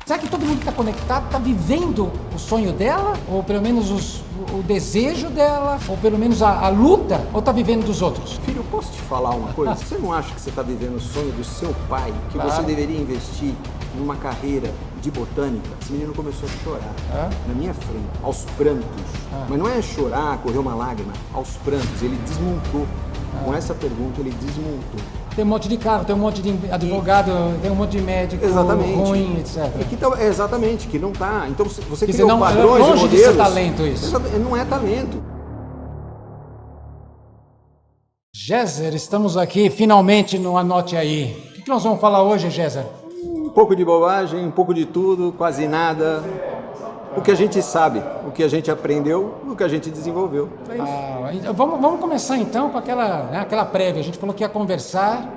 Será que todo mundo que está conectado está vivendo o sonho dela? Ou pelo menos o desejo dela? Ou pelo menos a luta? Ou está vivendo dos outros? Filho, posso te falar uma coisa? Você não acha que você está vivendo o sonho do seu pai? Que Claro. você deveria investir numa carreira de botânica? Esse menino começou a chorar na minha frente, aos prantos. Mas não é chorar, correr uma lágrima, aos prantos. Ele desmontou. Com essa pergunta, ele desmontou. Tem um monte de carro, tem um monte de advogado, tem um monte de médico ruim, etc. E que exatamente, que não tá. Então você Quer criou dizer, padrões longe e modelos. de ser talento isso. Não é talento. Géser, estamos aqui finalmente no Anote Aí. O que nós vamos falar hoje, Géser? Um pouco de bobagem, um pouco de tudo, quase nada. O que a gente sabe, o que a gente aprendeu, o que a gente desenvolveu. É isso. Então vamos começar então com aquela prévia. A gente falou que ia conversar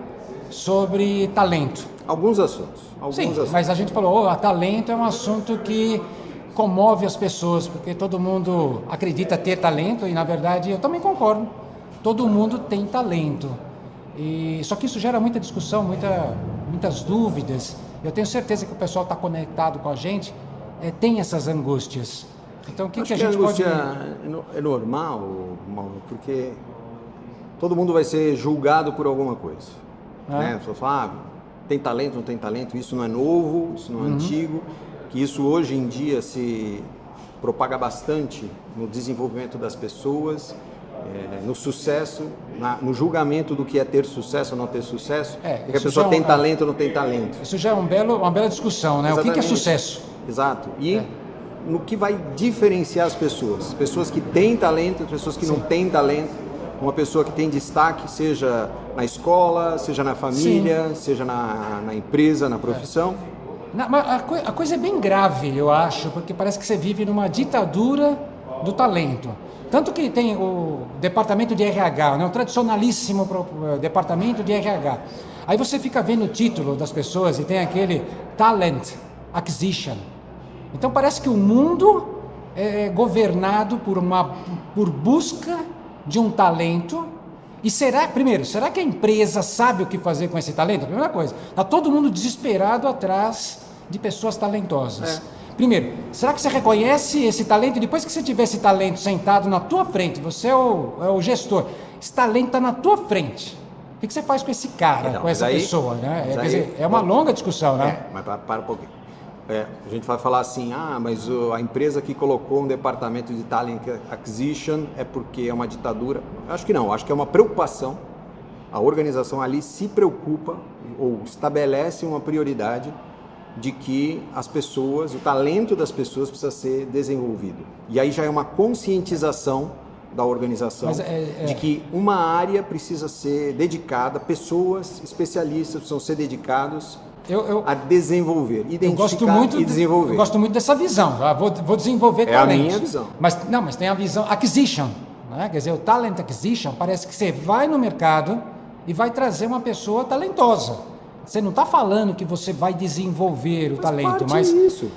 sobre talento. Alguns assuntos. Sim, mas a gente falou, talento é um assunto que comove as pessoas, porque todo mundo acredita ter talento e, na verdade, eu também concordo. Todo mundo tem talento. Só que isso gera muita discussão, muitas dúvidas. Eu tenho certeza que o pessoal está conectado com a gente, tem essas angústias. Então, o que a gente pode... É normal, Mauro, porque todo mundo vai ser julgado por alguma coisa. Né? A pessoa fala, tem talento, não tem talento, isso não é novo, isso não é antigo, que isso hoje em dia se propaga bastante no desenvolvimento das pessoas, no sucesso, no julgamento do que é ter sucesso ou não ter sucesso, que a pessoa tem talento ou não tem talento. Isso já é uma bela discussão, né? Exatamente. O que é sucesso? Exato. E no que vai diferenciar as pessoas? Pessoas que têm talento, pessoas que não têm talento. Uma pessoa que tem destaque, seja na escola, seja na família, seja na empresa, na profissão. Mas a coisa é bem grave, eu acho, porque parece que você vive numa ditadura do talento. Tanto que tem o departamento de RH, né, o tradicionalíssimo departamento de RH. Aí você fica vendo o título das pessoas e tem aquele Talent Acquisition. Então parece que o mundo é governado por busca de um talento. E será que a empresa sabe o que fazer com esse talento? Primeira coisa, está todo mundo desesperado atrás de pessoas talentosas. Primeiro, será que você reconhece esse talento? E depois que você tiver esse talento sentado na tua frente, você é o gestor, esse talento está na tua frente. O que você faz com esse cara, com essa pessoa? Né? Quer dizer, é uma longa discussão, né? Mas para um pouquinho. A gente vai falar assim, mas a empresa que colocou um departamento de Talent Acquisition é porque é uma ditadura. Acho que não, acho que é uma preocupação. A organização ali se preocupa ou estabelece uma prioridade de que as pessoas, o talento das pessoas precisa ser desenvolvido. E aí já é uma conscientização da organização de que uma área precisa ser dedicada, pessoas, especialistas precisam ser dedicados a desenvolver, identificar e desenvolver. Eu gosto muito dessa visão. Vou desenvolver talento. É a minha visão. Mas tem a visão acquisition. Né? Quer dizer, o talent acquisition parece que você vai no mercado e vai trazer uma pessoa talentosa. Você não está falando que você vai desenvolver o talento, mas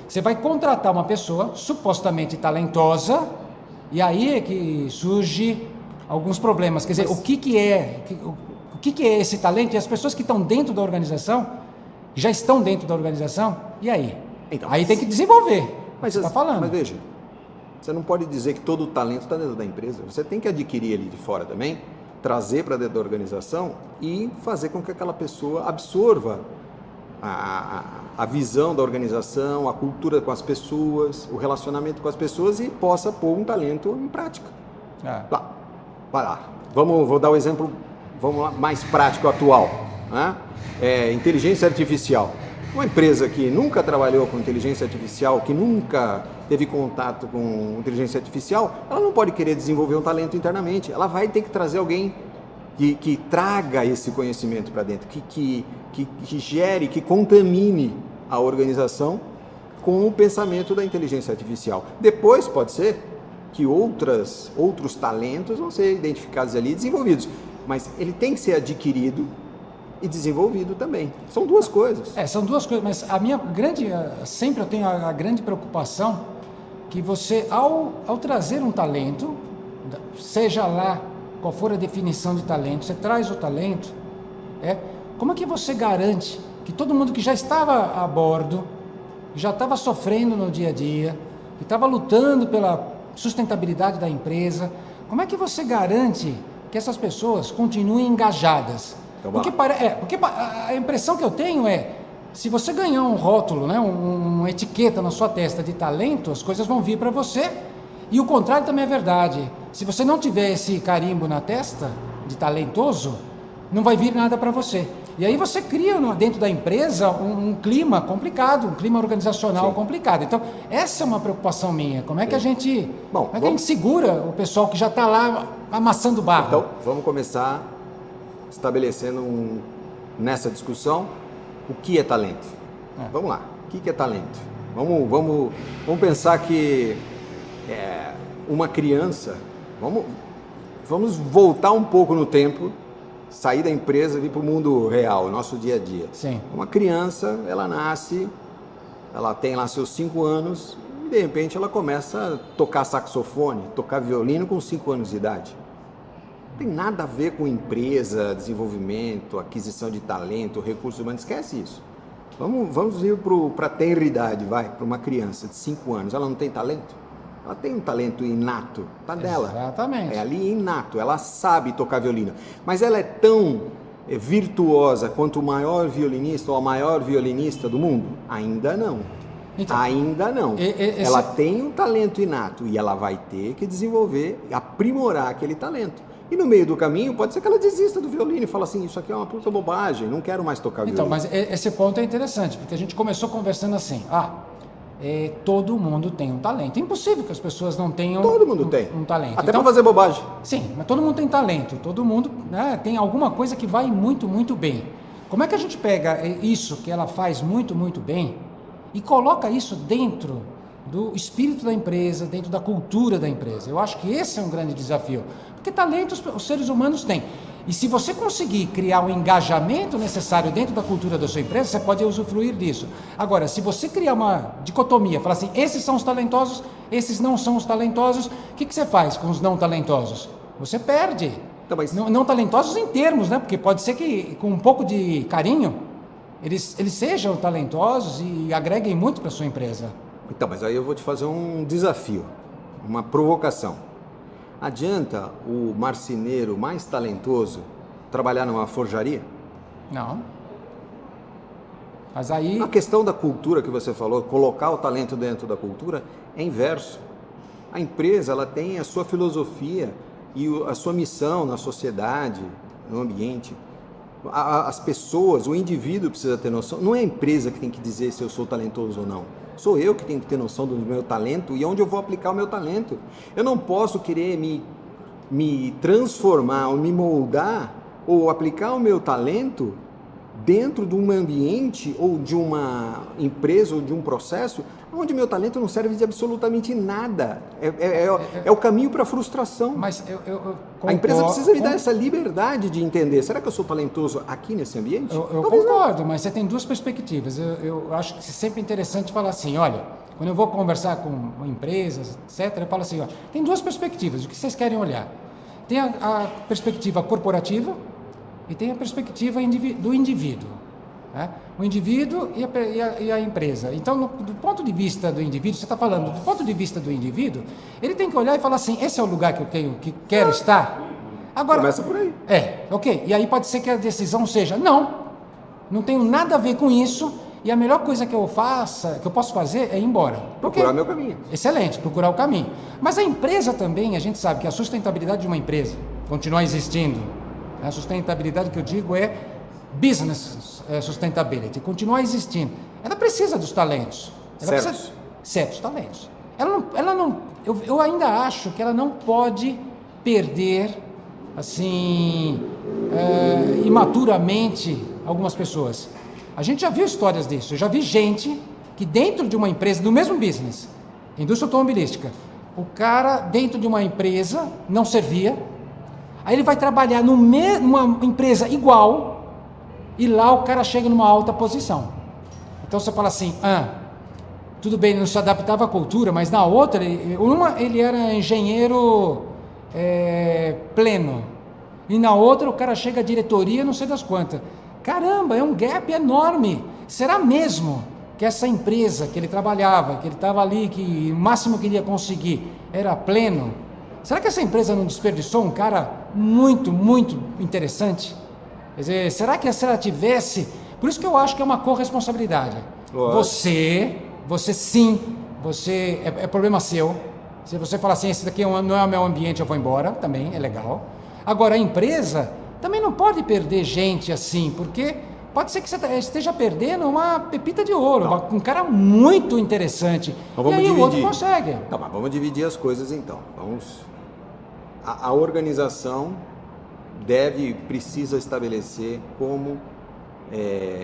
você vai contratar uma pessoa supostamente talentosa e aí é que surge alguns problemas. Quer dizer, o que é esse talento? E as pessoas que estão dentro da organização, já estão dentro da organização, e aí? Então, aí tem que desenvolver. Mas você está falando. Mas veja, você não pode dizer que todo o talento está dentro da empresa. Você tem que adquirir ele de fora também, trazer para dentro da organização e fazer com que aquela pessoa absorva a visão da organização, a cultura com as pessoas, o relacionamento com as pessoas e possa pôr um talento em prática. Vai lá. Vou dar o exemplo mais prático, atual. Né? Inteligência artificial. Uma empresa que nunca trabalhou com inteligência artificial, que nunca teve contato com inteligência artificial, ela não pode querer desenvolver um talento internamente. Ela vai ter que trazer alguém que traga esse conhecimento para dentro, que gere, que contamine a organização com o pensamento da inteligência artificial. Depois pode ser que outros talentos vão ser identificados ali e desenvolvidos, mas ele tem que ser adquirido e desenvolvido também. São duas coisas. São duas coisas, mas sempre eu tenho a grande preocupação que você, ao trazer um talento, seja lá qual for a definição de talento, você traz o talento, como é que você garante que todo mundo que já estava a bordo já estava sofrendo no dia a dia, que estava lutando pela sustentabilidade da empresa, como é que você garante que essas pessoas continuem engajadas? Então, porque a impressão que eu tenho é, se você ganhar um rótulo, né, uma etiqueta na sua testa de talento, as coisas vão vir para você. E o contrário também é verdade. Se você não tiver esse carimbo na testa de talentoso, não vai vir nada para você. E aí você cria dentro da empresa um clima complicado, um clima organizacional complicado. Então, essa é uma preocupação minha. Como é que a gente, que a gente segura o pessoal que já está lá amassando barro? Então, vamos começar estabelecendo nessa discussão o que é talento. Vamos lá, o que é talento? Vamos pensar que uma criança, vamos voltar um pouco no tempo, sair da empresa e vir para o mundo real, nosso dia a dia. Sim. Uma criança, ela nasce, ela tem lá seus 5 anos e de repente ela começa a tocar saxofone, tocar violino com 5 anos de idade. Não tem nada a ver com empresa, desenvolvimento, aquisição de talento, recursos humanos, esquece isso. Vamos ir para a tenridade, para uma criança de 5 anos, ela não tem talento? Ela tem um talento inato, tá dela. Exatamente. É ali inato, ela sabe tocar violino. Mas ela é tão virtuosa quanto o maior violinista ou a maior violinista do mundo? Ainda não. Então, ainda não. Ela tem um talento inato e ela vai ter que desenvolver, aprimorar aquele talento. E no meio do caminho, pode ser que ela desista do violino e fale assim, isso aqui é uma puta bobagem, não quero mais tocar violino. Então, mas esse ponto é interessante, porque a gente começou conversando assim, todo mundo tem um talento. É impossível que as pessoas não tenham um talento. Até para fazer bobagem. Sim, mas todo mundo tem talento, todo mundo tem alguma coisa que vai muito, muito bem. Como é que a gente pega isso que ela faz muito, muito bem e coloca isso dentro do espírito da empresa, dentro da cultura da empresa? Eu acho que esse é um grande desafio, porque talentos os seres humanos têm. E se você conseguir criar o engajamento necessário dentro da cultura da sua empresa, você pode usufruir disso. Agora, se você criar uma dicotomia, falar assim, esses são os talentosos, esses não são os talentosos, o que você faz com os não talentosos? Você perde. Então, mas... não talentosos em termos, né? Porque pode ser que com um pouco de carinho, eles sejam talentosos e agreguem muito para a sua empresa. Então, mas aí eu vou te fazer um desafio, uma provocação. Adianta o marceneiro mais talentoso trabalhar numa forjaria? Não. Mas aí... A questão da cultura que você falou, colocar o talento dentro da cultura, é inverso. A empresa, ela tem a sua filosofia e a sua missão na sociedade, no ambiente. As pessoas, o indivíduo precisa ter noção. Não é a empresa que tem que dizer se eu sou talentoso ou não. Sou eu que tenho que ter noção do meu talento e onde eu vou aplicar o meu talento. Eu não posso querer me transformar ou me moldar ou aplicar o meu talento dentro de um ambiente ou de uma empresa ou de um processo onde meu talento não serve de absolutamente nada. É o caminho para a frustração. Mas eu concordo, a empresa precisa me dar essa liberdade de entender. Será que eu sou talentoso aqui nesse ambiente? Eu concordo, mas você tem duas perspectivas. Eu acho que é sempre interessante falar assim, olha, quando eu vou conversar com empresas, etc., eu falo assim, ó, tem duas perspectivas, o que vocês querem olhar? Tem a perspectiva corporativa e tem a perspectiva do indivíduo. Né? O indivíduo e a empresa. Então, do ponto de vista do indivíduo, você está falando, do ponto de vista do indivíduo, ele tem que olhar e falar assim, esse é o lugar que quero estar? Agora, começa por aí. Ok. E aí pode ser que a decisão seja, não tenho nada a ver com isso, e a melhor coisa que eu posso fazer é ir embora. Procurar meu caminho. Excelente, procurar o caminho. Mas a empresa também, a gente sabe que a sustentabilidade de uma empresa continuar existindo. A sustentabilidade que eu digo é business sustainability, continuar existindo. Ela precisa dos talentos. Certos talentos. Ela não, eu ainda acho que ela não pode perder, assim, imaturamente, algumas pessoas. A gente já viu histórias disso. Eu já vi gente que dentro de uma empresa, do mesmo business, indústria automobilística, o cara dentro de uma empresa não servia, aí ele vai trabalhar numa empresa igual, e lá o cara chega numa alta posição. Então você fala assim, tudo bem, ele não se adaptava à cultura, mas na outra, ele era engenheiro pleno, e na outra o cara chega à diretoria, não sei das quantas. Caramba, é um gap enorme. Será mesmo que essa empresa que ele trabalhava, que ele estava ali, que o máximo que ele ia conseguir era pleno, será que essa empresa não desperdiçou um cara muito, muito interessante? Quer dizer, será que se ela tivesse... Por isso que eu acho que é uma corresponsabilidade. Você sim, é problema seu. Se você falar assim, esse daqui não é o meu ambiente, eu vou embora, também é legal. Agora, a empresa também não pode perder gente assim, porque pode ser que você esteja perdendo uma pepita de ouro, um cara muito interessante. Então, e aí o outro consegue. Tá, mas vamos dividir as coisas então. A organização precisa estabelecer como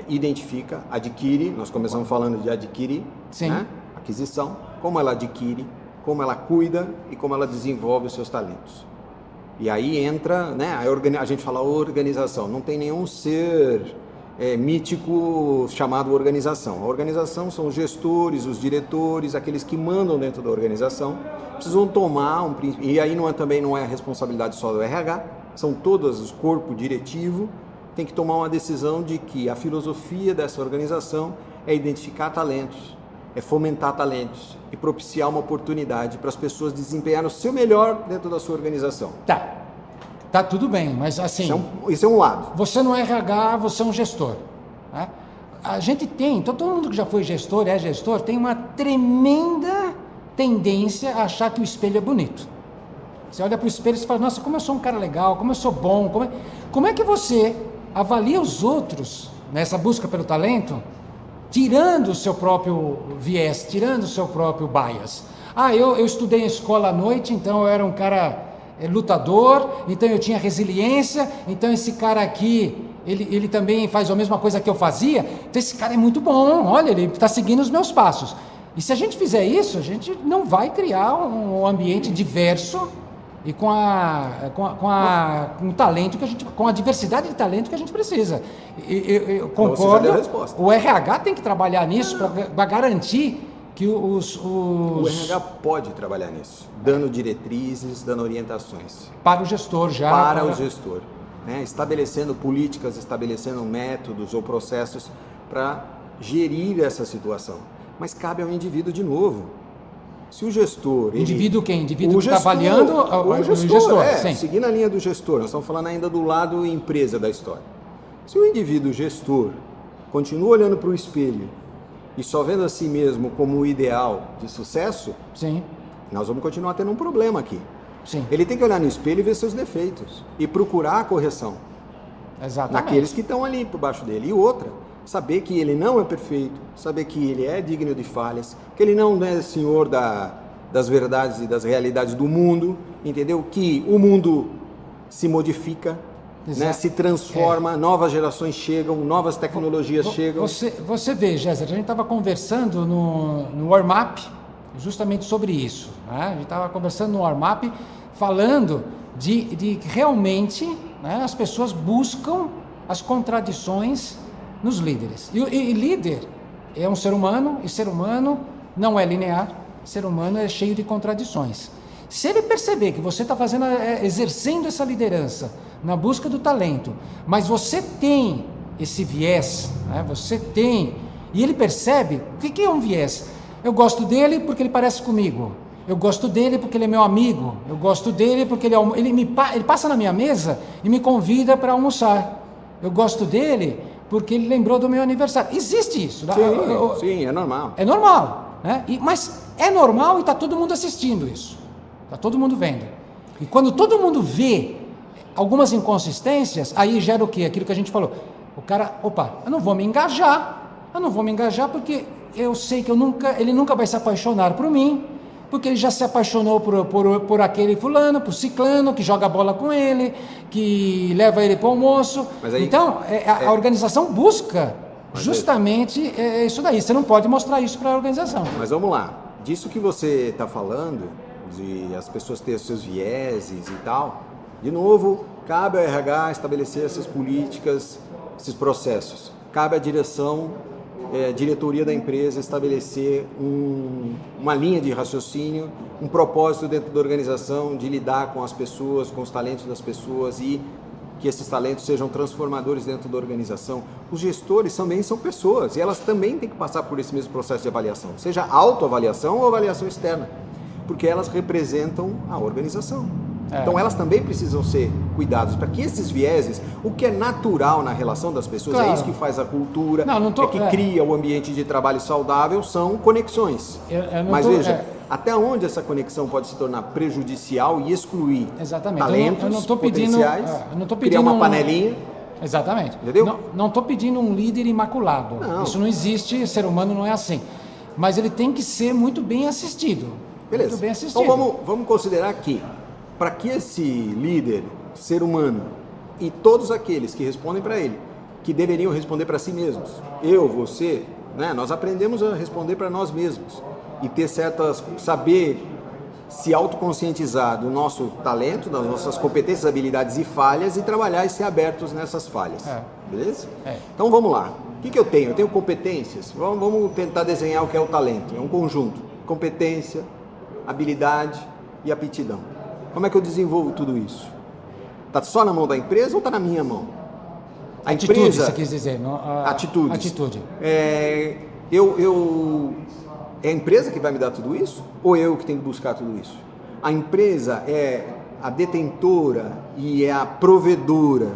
identifica, adquire, nós começamos falando de adquirir, né? Aquisição, como ela adquire, como ela cuida e como ela desenvolve os seus talentos. E aí entra, né, a gente fala organização, não tem nenhum ser mítico chamado organização. A organização são os gestores, os diretores, aqueles que mandam dentro da organização, precisam tomar e aí também não é a responsabilidade só do RH, são todos os corpo diretivo, tem que tomar uma decisão de que a filosofia dessa organização é identificar talentos, é fomentar talentos e propiciar uma oportunidade para as pessoas desempenharem o seu melhor dentro da sua organização. Tá tudo bem, mas assim... Isso é um lado. Você não é RH, você é um gestor. Né? A gente tem, então todo mundo que já foi gestor, é gestor, tem uma tremenda tendência a achar que o espelho é bonito. Você olha para o espelho e fala, nossa, como eu sou um cara legal, como eu sou bom, como é que você avalia os outros nessa busca pelo talento, tirando o seu próprio viés, tirando o seu próprio bias? Eu estudei em escola à noite, então eu era um cara lutador, então eu tinha resiliência, então esse cara aqui, ele também faz a mesma coisa que eu fazia, então esse cara é muito bom, olha, ele está seguindo os meus passos. E se a gente fizer isso, a gente não vai criar um ambiente diverso e com o talento que a gente, com a diversidade de talento que a gente precisa. Eu concordo. O RH tem que trabalhar nisso para garantir que o RH pode trabalhar nisso, dando diretrizes, dando orientações para o gestor o gestor, né? Estabelecendo políticas, estabelecendo métodos ou processos para gerir essa situação. Mas cabe ao indivíduo de novo. Se o gestor... Indivíduo quem? Indivíduo que está avaliando o gestor. Seguindo a linha do gestor, nós estamos falando ainda do lado empresa da história. Se o indivíduo gestor continua olhando para o espelho e só vendo a si mesmo como o ideal de sucesso, nós vamos continuar tendo um problema aqui. Ele tem que olhar no espelho e ver seus defeitos e procurar a correção. Exatamente. Naqueles que estão ali por baixo dele. E outra, saber que ele não é perfeito, saber que ele é digno de falhas, que ele não é senhor das verdades e das realidades do mundo, entendeu? Que o mundo se modifica, né? Se transforma, novas gerações chegam, novas tecnologias chegam. Você vê, Géser, a gente estava conversando no warm-up justamente sobre isso. Né? A gente estava conversando no warm-up falando de realmente, né, as pessoas buscam as contradições nos líderes. E líder é um ser humano, e ser humano não é linear, ser humano é cheio de contradições. Se ele perceber que você está exercendo essa liderança na busca do talento, mas você tem esse viés, né? Você tem, e ele percebe, o que é um viés? Eu gosto dele porque ele parece comigo, eu gosto dele porque ele é meu amigo, eu gosto dele porque ele passa na minha mesa e me convida para almoçar, eu gosto dele porque ele lembrou do meu aniversário. Existe isso. Sim, é normal. É normal, né? Mas é normal e está todo mundo assistindo isso. Está todo mundo vendo. E quando todo mundo vê algumas inconsistências, aí gera o quê? Aquilo que a gente falou. O cara, eu não vou me engajar porque eu sei que ele nunca vai se apaixonar por mim, porque ele já se apaixonou por aquele fulano, por ciclano, que joga bola com ele, que leva ele para o almoço. Então, a organização busca justamente isso daí. Você não pode mostrar isso para a organização. Mas vamos lá. Disso que você está falando, de as pessoas terem seus vieses e tal, de novo, cabe ao RH estabelecer essas políticas, esses processos. Cabe à diretoria da empresa estabelecer uma linha de raciocínio, um propósito dentro da organização de lidar com as pessoas, com os talentos das pessoas e que esses talentos sejam transformadores dentro da organização. Os gestores também são pessoas e elas também têm que passar por esse mesmo processo de avaliação, seja autoavaliação ou avaliação externa, porque elas representam a organização. Então elas também precisam ser cuidadas para que esses vieses, o que é natural na relação das pessoas, claro. É isso que faz a cultura, é que cria o ambiente de trabalho saudável, são conexões. Mas veja, até onde essa conexão pode se tornar prejudicial e excluir talentos eu não tô pedindo, potenciais, eu não tô pedindo criar uma panelinha. Exatamente. Entendeu? Não estou pedindo um líder imaculado. Não. Isso não existe, ser humano não é assim. Mas ele tem que ser muito bem assistido. Beleza. Muito bem assistido. Então vamos considerar que, para que esse líder, ser humano, e todos aqueles que respondem para ele, que deveriam responder para si mesmos, eu, você, né, nós aprendemos a responder para nós mesmos e ter saber se autoconscientizar do nosso talento, das nossas competências, habilidades e falhas e trabalhar e ser abertos nessas falhas. Beleza? Então vamos lá. O que eu tenho? Eu tenho competências. Vamos tentar desenhar o que é o talento. É um conjunto. Competência, habilidade e aptidão. Como é que eu desenvolvo tudo isso? Está só na mão da empresa ou está na minha mão? Atitude, você quis dizer. Atitudes. Atitude. É a empresa que vai me dar tudo isso? Ou eu que tenho que buscar tudo isso? A empresa é a detentora e é a provedora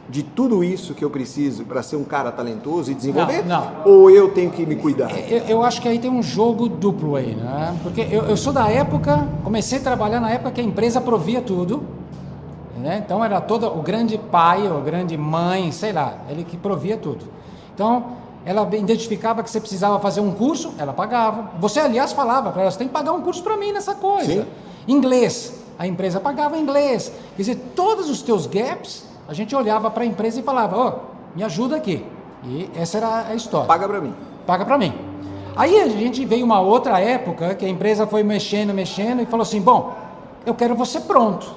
de tudo isso que eu preciso para ser um cara talentoso e desenvolver? Não. Ou eu tenho que me cuidar? Eu acho que aí tem um jogo duplo aí, né? Porque eu sou da época, comecei a trabalhar na época que a empresa provia tudo, né? Então era todo o grande pai ou grande mãe, sei lá, ele que provia tudo. Então ela identificava que você precisava fazer um curso, ela pagava. Você, aliás, falava para ela, você tem que pagar um curso para mim nessa coisa. Sim. Inglês, a empresa pagava inglês. Quer dizer, todos os teus gaps, a gente olhava para a empresa e falava, me ajuda aqui. E essa era a história. Paga para mim. Paga para mim. Aí a gente veio uma outra época que a empresa foi mexendo e falou assim, bom, eu quero você pronto.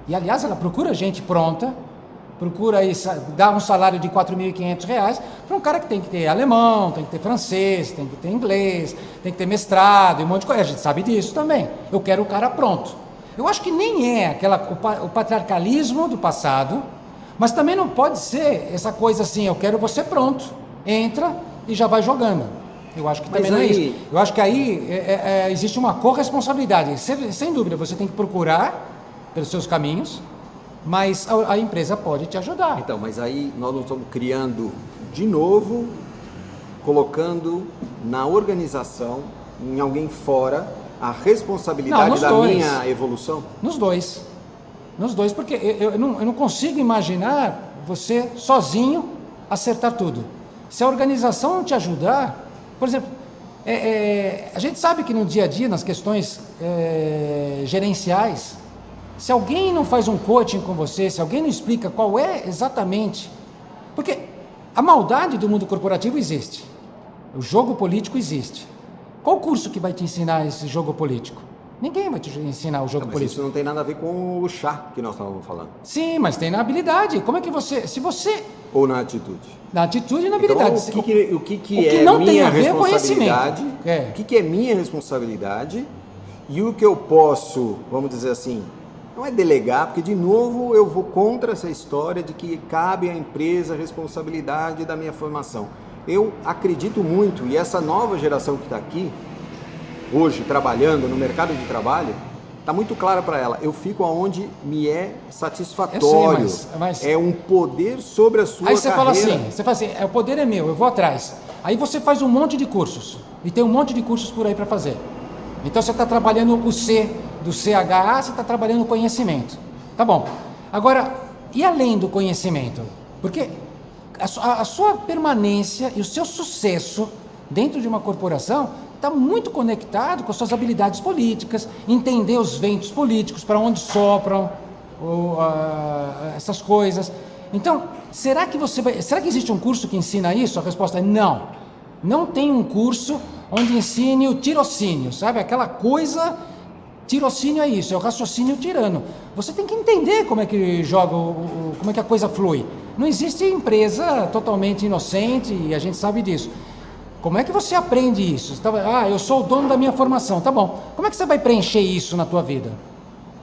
E, aliás, ela procura gente pronta, procura aí dar um salário de R$4.500 para um cara que tem que ter alemão, tem que ter francês, tem que ter inglês, tem que ter mestrado e um monte de coisa. A gente sabe disso também. Eu quero o cara pronto. Eu acho que nem é o patriarcalismo do passado, mas também não pode ser essa coisa assim, eu quero você pronto. Entra e já vai jogando. Eu acho que também não é isso. Eu acho que aí existe uma corresponsabilidade. Sem dúvida, você tem que procurar pelos seus caminhos, mas a empresa pode te ajudar. Então, mas aí nós não estamos criando de novo, colocando na organização, em alguém fora, a responsabilidade da minha evolução? Nos dois, porque eu não consigo imaginar você sozinho acertar tudo. Se a organização não te ajudar, por exemplo, a gente sabe que no dia a dia, nas questões gerenciais, se alguém não faz um coaching com você, se alguém não explica qual é exatamente, porque a maldade do mundo corporativo existe, o jogo político existe. Qual curso que vai te ensinar esse jogo político? Ninguém vai te ensinar o jogo político. Isso não tem nada a ver com o chá que nós estávamos falando. Sim, mas tem na habilidade. Como é que se você... Ou na atitude? Na atitude e na habilidade. Então, o que é não minha tem a ver responsabilidade? É. O que é minha responsabilidade e o que eu posso, vamos dizer assim, não é delegar, porque de novo eu vou contra essa história de que cabe à empresa a responsabilidade da minha formação. Eu acredito muito, e essa nova geração que está aqui, hoje, trabalhando no mercado de trabalho, está muito clara para ela. Eu fico aonde me é satisfatório. Mas é um poder sobre a sua carreira. Aí você fala assim, o poder é meu, eu vou atrás. Aí você faz um monte de cursos, e tem um monte de cursos por aí para fazer. Então você está trabalhando o C, do CHA, você está trabalhando o conhecimento. Tá bom. Agora, e além do conhecimento? Porque a sua permanência e o seu sucesso dentro de uma corporação está muito conectado com as suas habilidades políticas, entender os ventos políticos, para onde sopram essas coisas. Então, será que existe um curso que ensina isso? A resposta é não. Não tem um curso onde ensine o tirocínio, sabe? Aquela coisa, tirocínio é isso, é o raciocínio tirano. Você tem que entender como é que joga, como é que a coisa flui. Não existe empresa totalmente inocente e a gente sabe disso. Como é que você aprende isso? Eu sou o dono da minha formação, tá bom. Como é que você vai preencher isso na tua vida?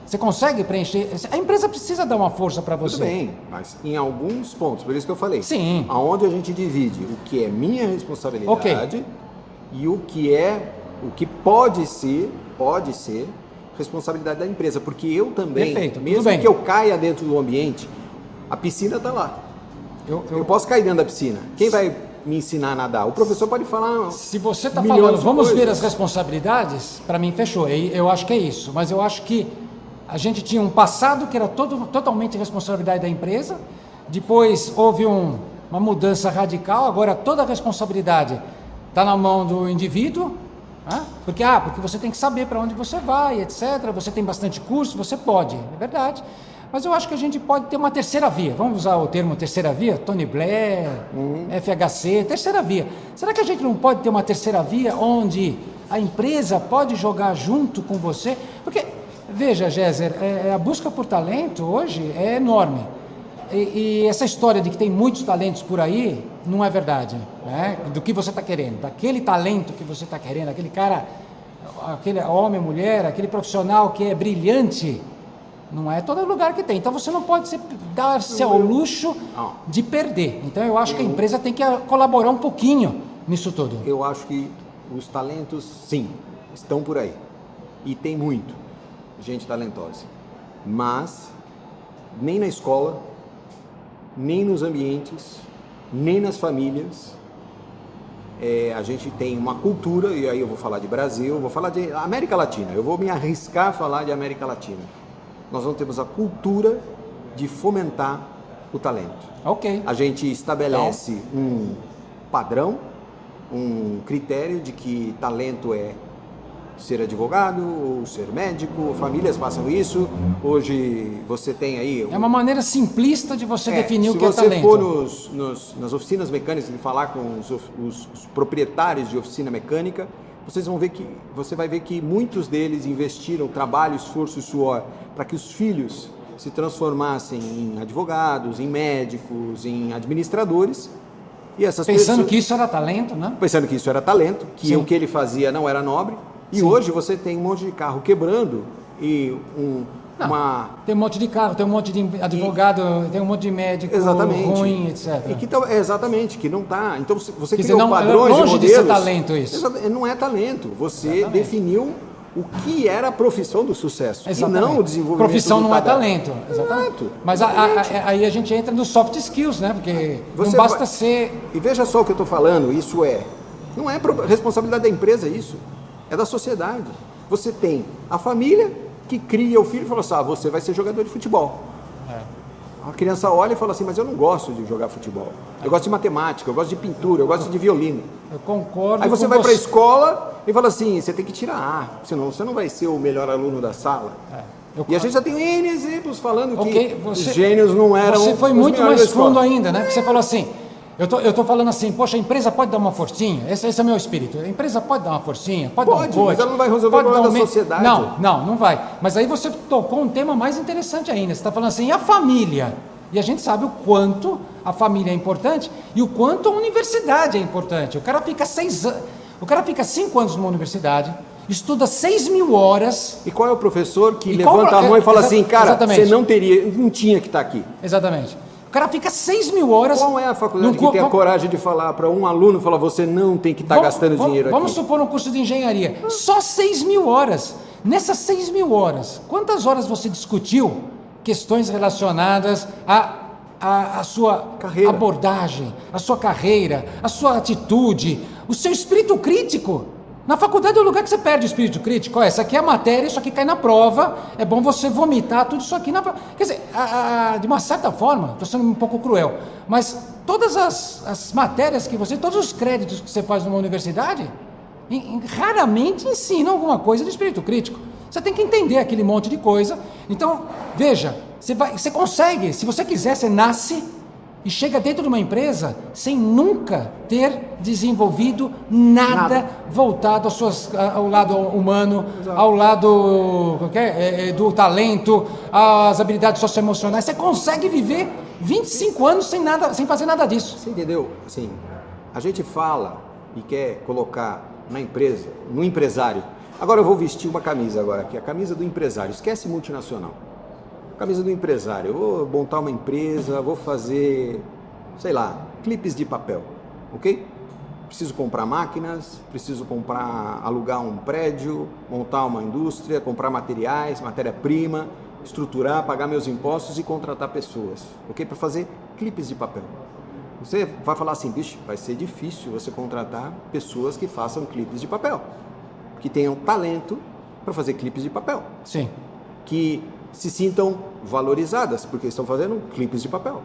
Você consegue preencher? A empresa precisa dar uma força para você. Tudo bem, mas em alguns pontos, por isso que eu falei. Sim. Aonde a gente divide o que é minha responsabilidade e o que pode ser responsabilidade da empresa, porque eu também, Perfeito, mesmo que eu caia dentro do ambiente, a piscina está lá. Eu posso cair dentro da piscina. Quem vai me ensinar a nadar? O professor pode falar. Se você está milhões falando, de vamos ver coisas. as responsabilidades, para mim fechou. Eu acho que é isso. Mas eu acho que a gente tinha um passado que era totalmente responsabilidade da empresa. Depois houve uma mudança radical. Agora toda a responsabilidade está na mão do indivíduo. Né? Porque você tem que saber para onde você vai, etc. Você tem bastante curso, você pode. É verdade. Mas eu acho que a gente pode ter uma terceira via. Vamos usar o termo terceira via? Tony Blair, FHC, terceira via. Será que a gente não pode ter uma terceira via onde a empresa pode jogar junto com você? Porque, veja, Géser, a busca por talento hoje é enorme. E essa história de que tem muitos talentos por aí, não é verdade. Né? Do que você está querendo, daquele talento que você está querendo, aquele cara, aquele homem, mulher, aquele profissional que é brilhante, não é todo lugar que tem. Então você não pode dar-se ao luxo de perder. Então eu acho que a empresa tem que colaborar um pouquinho nisso tudo. Eu acho que os talentos, sim, estão por aí. E tem muito gente talentosa. Mas nem na escola, nem nos ambientes, nem nas famílias, a gente tem uma cultura, e aí eu vou falar de Brasil, vou falar de América Latina, eu vou me arriscar a falar de América Latina. Nós não temos a cultura de fomentar o talento. Ok. A gente estabelece um padrão, um critério de que talento é ser advogado ou ser médico, famílias passam isso. Hoje você tem aí... É uma maneira simplista de você definir o que é talento. Se você for nas oficinas mecânicas e falar com os proprietários de oficina mecânica, você vai ver que muitos deles investiram trabalho, esforço e suor para que os filhos se transformassem em advogados, em médicos, em administradores. E essas Pensando pessoas, que isso era talento, né? Pensando que isso era talento, que Sim. o que ele fazia não era nobre. E Sim. hoje você tem um monte de carro quebrando e Tem um monte de carro, tem um monte de advogado, tem um monte de médico ruim, etc. E que exatamente, que não está. Então você Quer criou dizer, padrões longe e modelos. de ser talento isso. Não é talento. Você Exatamente. definiu o que era a profissão do sucesso. Exatamente. E não o desenvolvimento Profissão do não é talento. talento. Exatamente. Mas Exatamente. aí a gente entra nos soft skills, né? Porque Você não basta vai- ser... E veja só o que eu estou falando, não é responsabilidade da empresa isso, é da sociedade. Você tem a família que cria o filho e fala assim, você vai ser jogador de futebol. A criança olha e fala assim, mas eu não gosto de jogar futebol. Eu gosto de matemática, eu gosto de pintura, eu gosto de violino. Eu concordo Aí você com vai para a escola e fala assim, você tem que tirar A, senão você não vai ser o melhor aluno da sala. E a gente já tem N exemplos falando que os gênios não eram Você foi os muito melhores mais da escola. fundo ainda, né? Porque você falou assim, eu tô falando assim, poxa, a empresa pode dar uma forcinha? Esse é o meu espírito. A empresa pode dar uma forcinha? Pode dar um coach? Mas ela não vai resolver o problema da sociedade. Não vai. Mas aí você tocou um tema mais interessante ainda. Você está falando assim, e a família? E a gente sabe o quanto a família é importante e o quanto a universidade é importante. O cara fica 5 anos numa universidade, estuda 6.000 horas. E qual é o professor que E qual levanta a mão e fala assim, cara, exatamente. você não tinha que estar aqui? Exatamente. O cara fica 6.000 horas... Qual é a faculdade que tem a coragem de falar para um aluno, falar, você não tem que estar gastando dinheiro aqui? Vamos supor um curso de engenharia, só 6.000 horas. Nessas 6.000 horas, quantas horas você discutiu questões relacionadas à sua carreira, abordagem, à sua carreira, à sua atitude, o seu espírito crítico? Na faculdade é o lugar que você perde o espírito crítico. Essa aqui é a matéria, isso aqui cai na prova, é bom você vomitar tudo isso aqui na prova. Quer dizer, de uma certa forma, estou sendo um pouco cruel, mas todas as matérias que você, todos os créditos que você faz numa universidade, raramente ensinam alguma coisa de espírito crítico. Você tem que entender aquele monte de coisa. Então, veja, você consegue, se você quiser, você nasce e chega dentro de uma empresa sem nunca ter desenvolvido nada. Voltado ao lado humano, Exato. ao lado do talento, às habilidades socioemocionais. Você consegue viver 25 anos sem fazer nada disso. Você entendeu? Assim, a gente fala e quer colocar na empresa, no empresário, Agora eu vou vestir uma camisa agora aqui, a camisa do empresário. Esquece multinacional. Camisa do empresário. Eu vou montar uma empresa, vou fazer, sei lá, clipes de papel, ok? Preciso comprar máquinas, preciso alugar um prédio, montar uma indústria, comprar materiais, matéria-prima, estruturar, pagar meus impostos e contratar pessoas, ok? Para fazer clipes de papel. Você vai falar assim, bicho, vai ser difícil você contratar pessoas que façam clipes de papel, que tenham talento para fazer clipes de papel. Sim. Que se sintam valorizadas porque estão fazendo clipes de papel.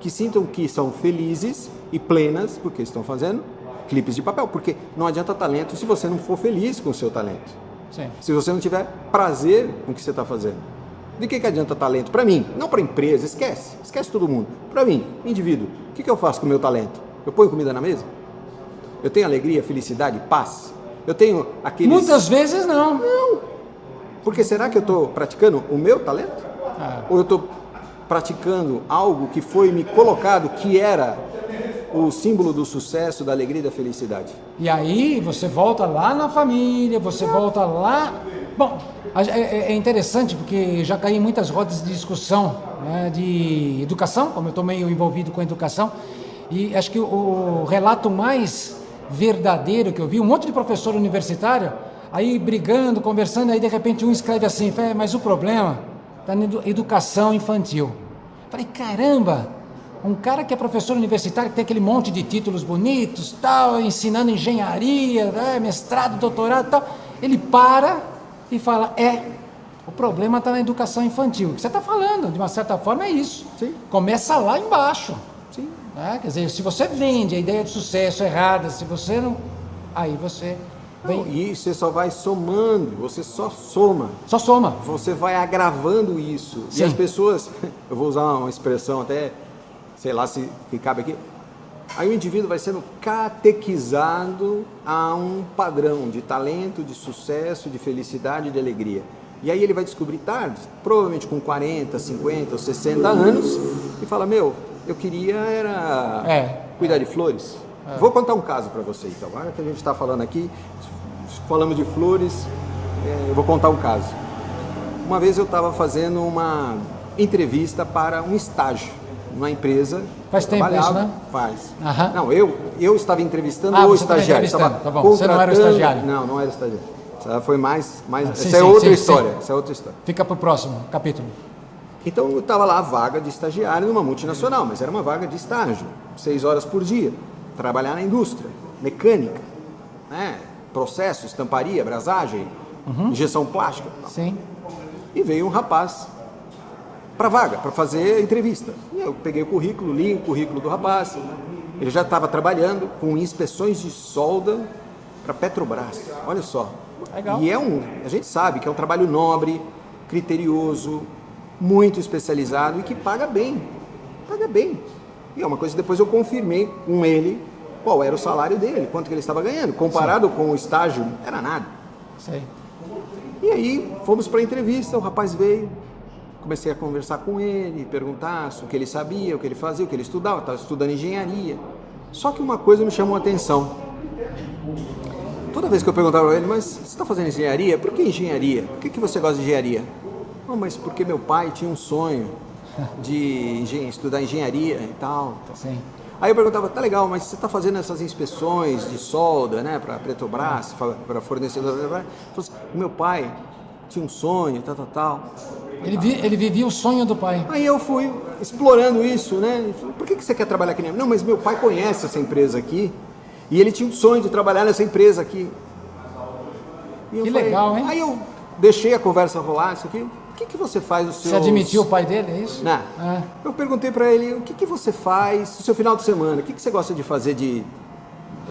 Que sintam que são felizes e plenas porque estão fazendo clipes de papel. Porque não adianta talento se você não for feliz com o seu talento. Sim. Se você não tiver prazer com o que você está fazendo. De que adianta talento? Para mim, não para a empresa, esquece todo mundo. Para mim, indivíduo, o que eu faço com o meu talento? Eu ponho comida na mesa? Eu tenho alegria, felicidade, paz? Eu tenho aqueles... Muitas vezes não. Não. Porque será que eu estou praticando o meu talento? Ou eu estou praticando algo que foi me colocado, que era o símbolo do sucesso, da alegria e da felicidade? E aí você volta lá na família, você volta lá... Bom, é interessante porque já caí em muitas rodas de discussão, né, de educação, como eu estou meio envolvido com a educação, e acho que o relato mais verdadeiro que eu vi, um monte de professor universitário, aí brigando, conversando, aí de repente um escreve assim, mas o problema está na educação infantil. Falei, caramba, um cara que é professor universitário, que tem aquele monte de títulos bonitos, tal, ensinando engenharia, né, mestrado, doutorado, tal, ele para e fala, o problema está na educação infantil. O que você está falando, de uma certa forma, é isso. Sim. Começa lá embaixo. Sim. Né? Quer dizer, se você vende a ideia de sucesso errada, se você não... Aí você vem... Não, e você só vai somando, você só soma. Só soma. Você vai agravando isso. Sim. E as pessoas, eu vou usar uma expressão até, sei lá se cabe aqui, aí o indivíduo vai sendo catequizado a um padrão de talento, de sucesso, de felicidade, de alegria. E aí ele vai descobrir tarde, provavelmente com 40, 50 ou 60 anos, e fala, eu queria cuidar de flores. Vou contar um caso para você, então. Agora que a gente está falando aqui, falamos de flores, eu vou contar um caso. Uma vez eu estava fazendo uma entrevista para um estágio numa empresa. Faz tempo isso, né? Faz. Aham. Não, eu estava entrevistando o você estagiário. Estava tá bom. Você não era o estagiário? Não era estagiário. Essa foi mais Sim, essa é outra história. Essa é outra história. Fica para o próximo capítulo. Então eu estava lá, a vaga de estagiário numa multinacional, mas era uma vaga de estágio, 6 horas por dia, trabalhar na indústria, mecânica, né? Processo, estamparia, brasagem, injeção plástica. Sim. E veio um rapaz para a vaga, para fazer a entrevista. E eu peguei o currículo, li o currículo do rapaz. Ele já estava trabalhando com inspeções de solda para Petrobras. Olha só. Legal. E a gente sabe que é um trabalho nobre, criterioso, muito especializado e que paga bem. Paga bem. E é uma coisa que depois eu confirmei com ele qual era o salário dele, quanto que ele estava ganhando. Comparado com o estágio, era nada. Sei. E aí fomos para a entrevista, o rapaz veio, comecei a conversar com ele, perguntar o que ele sabia, o que ele fazia, o que ele estudava, estava estudando engenharia. Só que uma coisa me chamou a atenção. Toda vez que eu perguntava para ele, mas você está fazendo engenharia? Por que engenharia? Por que você gosta de engenharia? Não, mas porque meu pai tinha um sonho de estudar engenharia e tal. Sim. Aí eu perguntava, tá legal, mas você está fazendo essas inspeções de solda, né, para Petrobras, para fornecedor, meu pai tinha um sonho, tal. Ele vivia o sonho do pai. Aí eu fui explorando isso, né, e falei, por que você quer trabalhar aqui? Não, mas meu pai conhece essa empresa aqui, e ele tinha um sonho de trabalhar nessa empresa aqui. E eu falei, legal, hein? Aí eu deixei a conversa rolar, isso aqui, o que você faz no seu... Você admitiu o pai dele, é isso? Não. Eu perguntei para ele, o que você faz no seu final de semana? O que você gosta de fazer de...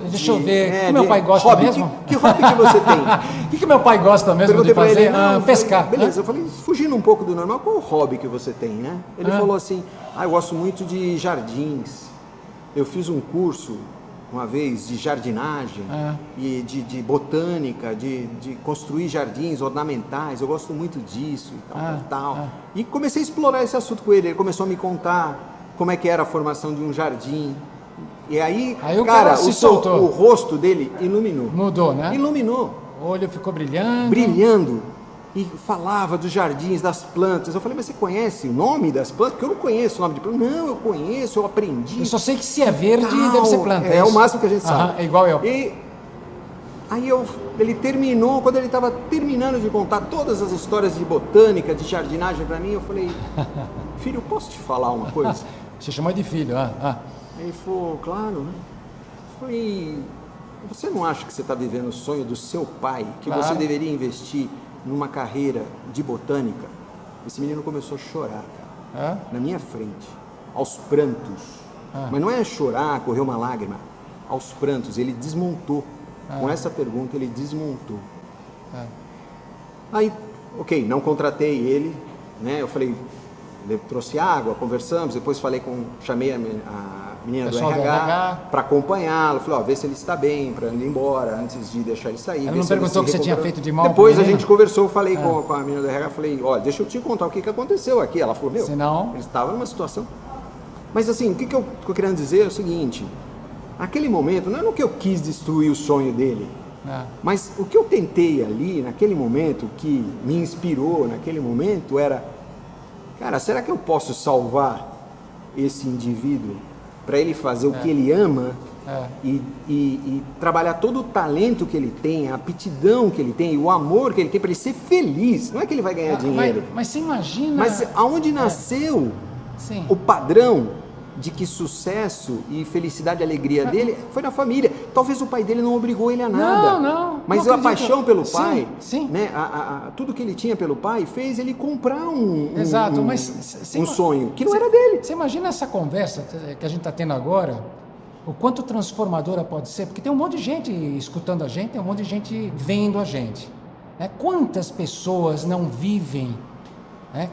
Deixa eu ver, o que meu pai gosta hobby? mesmo? Que hobby que você tem? O que meu pai gosta mesmo Perguntei de fazer? Pra ele, não, pescar. Beleza, eu falei, fugindo um pouco do normal, qual o hobby que você tem, né? Ele falou assim, eu gosto muito de jardins. Eu fiz um curso uma vez de jardinagem e de botânica, de construir jardins ornamentais, eu gosto muito disso e tal. E comecei a explorar esse assunto com ele, ele começou a me contar como é que era a formação de um jardim. E aí o cara o rosto dele iluminou. Mudou, né? Iluminou. O olho ficou brilhando. Brilhando. E falava dos jardins, das plantas. Eu falei, mas você conhece o nome das plantas? Porque eu não conheço o nome de planta. Não, eu conheço, eu aprendi. Eu só sei que se é verde, deve ser planta. É o máximo que a gente sabe. É igual eu. E aí ele terminou, quando ele estava terminando de contar todas as histórias de botânica, de jardinagem para mim, eu falei, filho, posso te falar uma coisa? Você chamou de filho, Aí ele falou, claro, né? Eu falei, você não acha que você está vivendo o sonho do seu pai, que Claro. você deveria investir numa carreira de botânica? Esse menino começou a chorar, cara, na minha frente, aos prantos. Mas não é chorar, correr uma lágrima, aos prantos. Ele desmontou. Com essa pergunta, ele desmontou. Aí, ok, não contratei ele, né? Eu falei, ele trouxe água, conversamos, depois chamei a menina do Pessoal do RH RH. para acompanhá-lo, falei, ó, vê se ele está bem, para ele ir embora, antes de deixar ele sair. Ela ver não se ele perguntou o se que você tinha recuperou. feito de mal pro Depois a menino? gente conversou, falei com a menina do RH, falei, olha, deixa eu te contar o que aconteceu aqui. Ela falou, meu, Senão... ele estava numa situação... Mas assim, o que eu tô querendo dizer é o seguinte, naquele momento, não é no que eu quis destruir o sonho dele, mas o que eu tentei ali, naquele momento, que me inspirou naquele momento, era, cara, será que eu posso salvar esse indivíduo para ele fazer o que ele ama e trabalhar todo o talento que ele tem, a aptidão que ele tem, o amor que ele tem para ele ser feliz? Não é que ele vai ganhar dinheiro. Mas você imagina... Mas aonde nasceu Sim. o padrão de que sucesso e felicidade e alegria dele foi na família. Talvez o pai dele não obrigou ele a nada. Não. Mas não a paixão pelo sim, pai, sim. né, tudo que ele tinha pelo pai fez ele comprar um sonho que não era dele. Você imagina essa conversa que a gente está tendo agora, o quanto transformadora pode ser, porque tem um monte de gente escutando a gente, tem um monte de gente vendo a gente. Né? Quantas pessoas não vivem, né,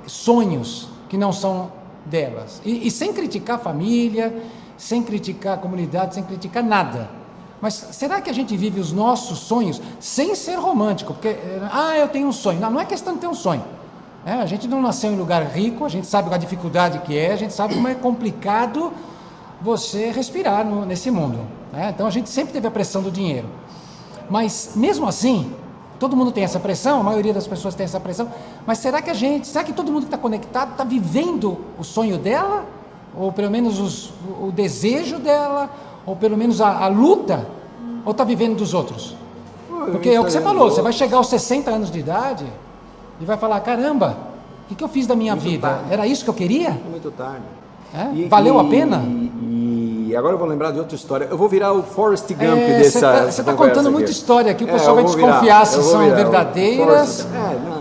sonhos que não são delas? E sem criticar a família, sem criticar a comunidade, sem criticar nada. Mas será que a gente vive os nossos sonhos sem ser romântico? Porque, eu tenho um sonho. Não é questão de ter um sonho. A gente não nasceu em lugar rico, a gente sabe a dificuldade que é, a gente sabe como é complicado você respirar nesse mundo. Então a gente sempre teve a pressão do dinheiro. Mas mesmo assim, todo mundo tem essa pressão, a maioria das pessoas tem essa pressão, mas será que todo mundo que está conectado está vivendo o sonho dela? Ou pelo menos o desejo dela? Ou pelo menos a luta? Ou está vivendo dos outros? Porque é o que você falou, você vai chegar aos 60 anos de idade e vai falar, caramba, o que eu fiz da minha vida? Tarde. Era isso que eu queria? Muito tarde. Valeu a pena? E agora eu vou lembrar de outra história. Eu vou virar o Forrest Gump dessa Você está contando muita história aqui, o pessoal eu vai vou desconfiar se eu vou são virar verdadeiras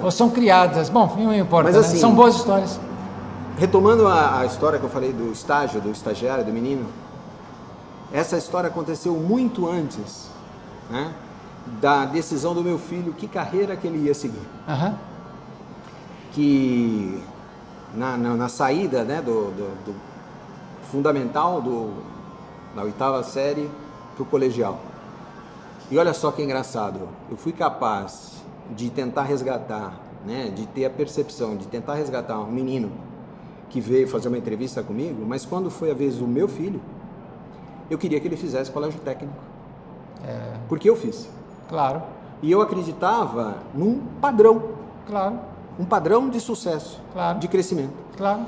ou são criadas. Bom, não importa, Mas, né? assim, São boas histórias. Retomando a história que eu falei do estagiário, do menino, essa história aconteceu muito antes, né, da decisão do meu filho, que carreira que ele ia seguir. Que na saída, né, do fundamental, da 8ª série para o colegial. E olha só que engraçado, eu fui capaz de tentar resgatar, né, de ter a percepção, de tentar resgatar um menino que veio fazer uma entrevista comigo, mas quando foi a vez do meu filho, eu queria que ele fizesse colégio técnico. Porque eu fiz. Claro. E eu acreditava num padrão. Claro. Um padrão de sucesso, Claro. de crescimento. Claro.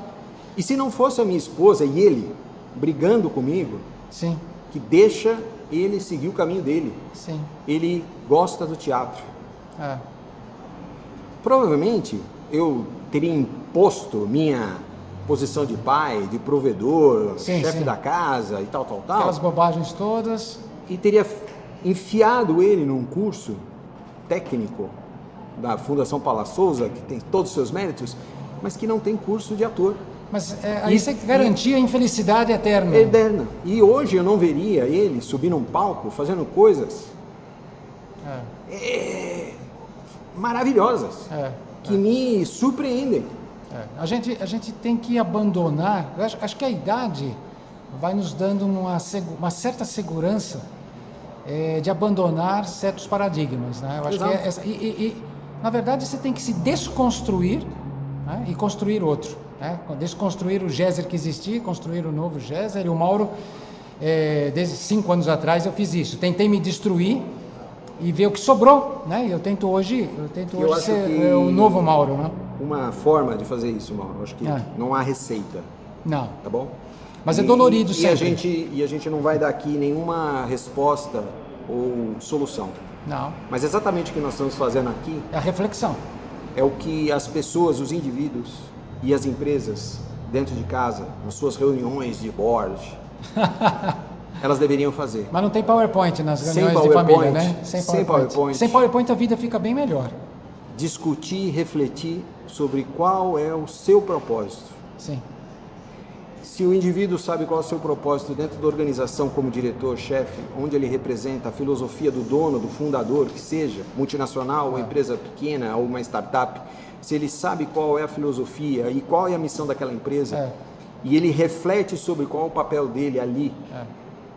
E se não fosse a minha esposa e ele brigando comigo, Sim. que deixa ele seguir o caminho dele. Sim. Ele gosta do teatro. É. Provavelmente eu teria imposto minha posição de pai, de provedor, Sim, chefe sim. da casa e tal. Aquelas bobagens todas. E teria enfiado ele num curso técnico da Fundação Paula Souza, que tem todos os seus méritos, mas que não tem curso de ator. Mas aí você garantia a infelicidade eterna. Eterna. E hoje eu não veria ele subir num palco fazendo coisas maravilhosas, que me surpreendem. A gente tem que abandonar, acho que a idade vai nos dando uma certa segurança de abandonar certos paradigmas, né? Eu acho que na verdade você tem que se desconstruir, né, e construir outro, né? Desconstruir o Géser que existia, construir o novo Géser. E o Mauro, desde 5 anos atrás eu fiz isso, tentei me destruir e ver o que sobrou, né? E eu tento hoje ser o novo Mauro, né? Uma forma de fazer isso, Mauro, acho que não há receita. Não. Tá bom? Mas é dolorido sempre. E a gente não vai dar aqui nenhuma resposta ou solução. Não. Mas exatamente o que nós estamos fazendo aqui é a reflexão. É o que as pessoas, os indivíduos e as empresas dentro de casa, nas suas reuniões de board, elas deveriam fazer. Mas não tem PowerPoint nas reuniões de família, né? Sem PowerPoint. Sem PowerPoint a vida fica bem melhor. Discutir, refletir sobre qual é o seu propósito. Sim. Se o indivíduo sabe qual é o seu propósito dentro da organização como diretor, chefe, onde ele representa a filosofia do dono, do fundador, que seja multinacional, ou empresa pequena, ou uma startup, se ele sabe qual é a filosofia e qual é a missão daquela empresa, e ele reflete sobre qual é o papel dele ali,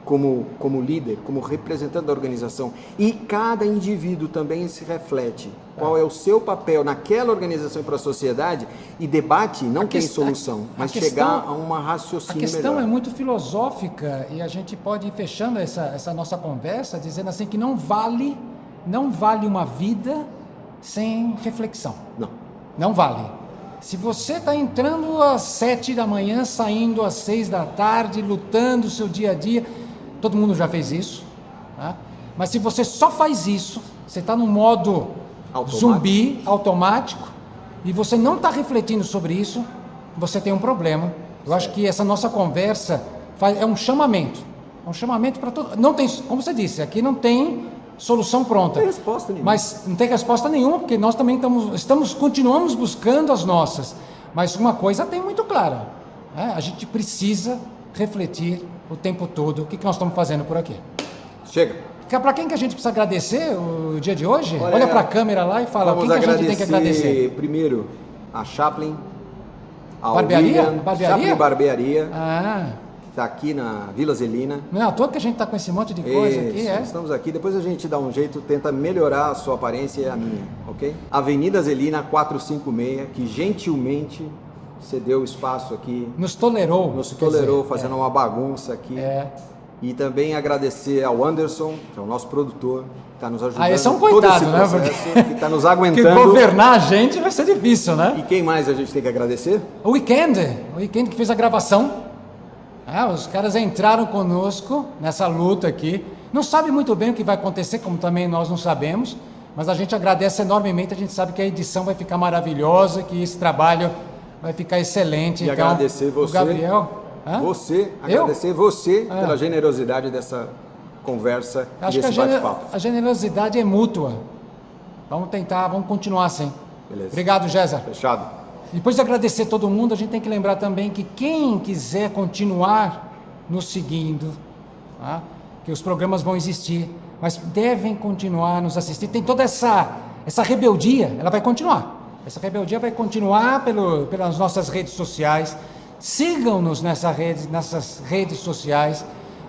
como líder, como representante da organização, e cada indivíduo também se reflete qual é o seu papel naquela organização e para a sociedade, e debate não tem solução, mas chegar a uma raciocínio melhor. A questão é muito filosófica e a gente pode ir fechando essa nossa conversa dizendo assim que não vale uma vida sem reflexão. Não vale. Se você está entrando às 7 da manhã, saindo às 6 da tarde, lutando o seu dia a dia, todo mundo já fez isso, tá? Mas se você só faz isso, você está no modo zumbi, automático, e você não está refletindo sobre isso, você tem um problema. Eu acho que essa nossa conversa é um chamamento para todo. Não tem, como você disse, aqui não tem solução pronta. Não tem resposta nenhuma. Mas não tem resposta nenhuma, porque nós também continuamos buscando as nossas. Mas uma coisa tem muito clara, né? A gente precisa refletir o tempo todo o que nós estamos fazendo por aqui. Chega. Para quem que a gente precisa agradecer o dia de hoje? Olha para a câmera lá e fala o que a gente tem que agradecer. Primeiro, a Chaplin, a Barbearia? William, Chaplin Barbearia, que está aqui na Vila Zelina. Não é à toa que a gente está com esse monte de coisa aqui, Estamos aqui, depois a gente dá um jeito, tenta melhorar a sua aparência e a minha, ok? Avenida Zelina 456, que gentilmente cedeu espaço aqui. Nos tolerou. Fazendo uma bagunça aqui. E também agradecer ao Anderson, que é o nosso produtor, que está nos ajudando. Esse é um coitado, né? Que está nos aguentando. Porque governar a gente vai ser difícil, né? E quem mais a gente tem que agradecer? O Weekend que fez a gravação. Os caras entraram conosco nessa luta aqui. Não sabe muito bem o que vai acontecer, como também nós não sabemos, mas a gente agradece enormemente, a gente sabe que a edição vai ficar maravilhosa, que esse trabalho vai ficar excelente. E então, agradecer você, o Gabriel... Agradecer você pela generosidade dessa conversa e desse bate-papo. A generosidade é mútua. Vamos continuar assim. Beleza. Obrigado, Géser. Fechado. Depois de agradecer todo mundo, a gente tem que lembrar também que quem quiser continuar nos seguindo, que os programas vão existir, mas devem continuar nos assistir. Tem toda essa rebeldia, ela vai continuar. Essa rebeldia vai continuar pelas nossas redes sociais. Sigam-nos nessas redes sociais,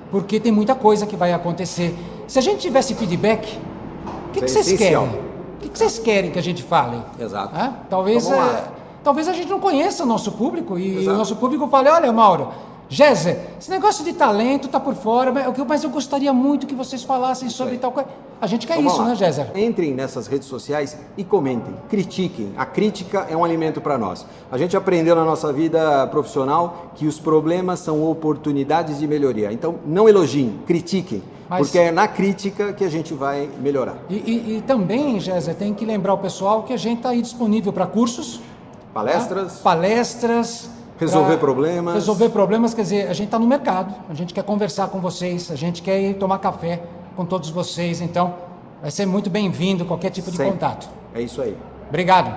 porque tem muita coisa que vai acontecer. Se a gente tivesse feedback, o que vocês querem? O que vocês querem que a gente fale? Exato. Talvez a gente não conheça o nosso público e o nosso público fale, olha, Mauro, Géser, esse negócio de talento tá por fora, mas eu gostaria muito que vocês falassem sobre tal coisa. A gente quer isso, né, Géser? Entrem nessas redes sociais e comentem, critiquem. A crítica é um alimento para nós. A gente aprendeu na nossa vida profissional que os problemas são oportunidades de melhoria. Então, não elogiem, critiquem, porque é na crítica que a gente vai melhorar. E também, Géser, tem que lembrar o pessoal que a gente está aí disponível para cursos, palestras, resolver problemas, quer dizer, a gente está no mercado, a gente quer conversar com vocês, a gente quer ir tomar café com todos vocês, então vai ser muito bem-vindo qualquer tipo de contato. É isso aí. Obrigado.